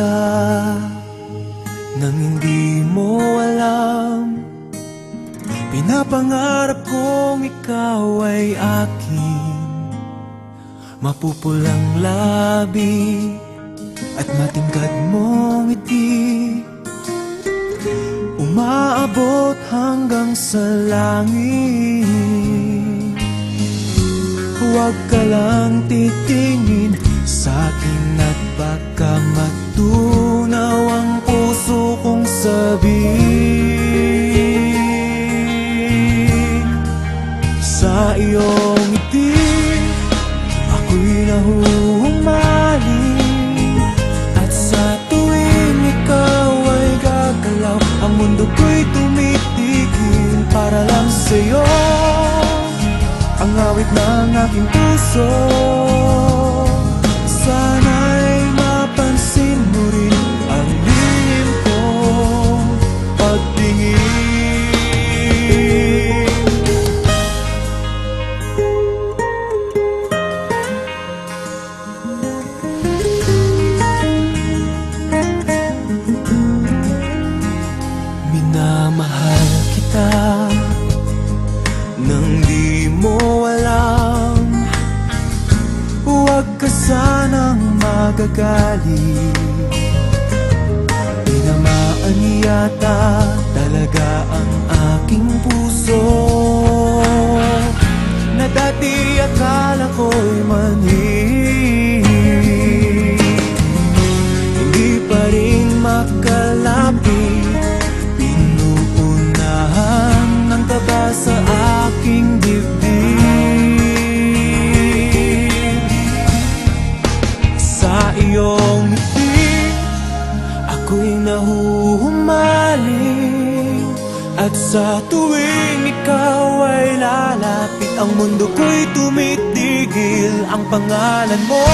kita nang hindi mo alam. Pinapangarap kong ikaw ay akin, mapupulang labi at matingkad mong ngiti, umaabot hanggang sa langit. Huwag ka lang titingin sa'kin at baka matunaw ang puso kong sabihin. Sa iyong ngiti, ako'y nahuhumaling, at sa tuwing ikaw ay gagalaw, ang mundo ko'y tumitigil para lang sa'yo. Ang awit ng aking puso, sana'y mapansin mo rin ang lihim kong pagtingin. Minamahal kita nang di mo alam. Huwag ka sanang magagalit, tinamaan yata talaga ang aking puso, na dati akala ko'y manhid. Hindi pa rin makalapit, pinuunahan ng kaba sa aking dibdib. Sa iyong ngiti, ako'y nahuhumaling, at sa tuwing ikaw ay lalapit, ang mundo ko'y tumitigil. Ang pangalan mo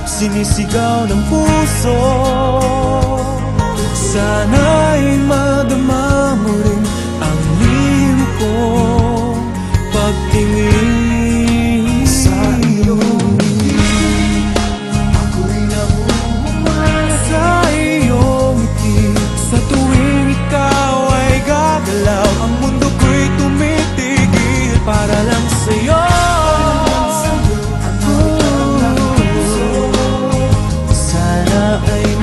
sinisigaw ng puso, sana'y madama mo rin ang lihim kong pagtingin. Sa iyong ngiti, ako'y nahuhumaling. Sa iyong ngiti, sa tuwing ikaw ay gagalaw, ang mundo ko'y tumitigil para lang sa'yo. Sana ay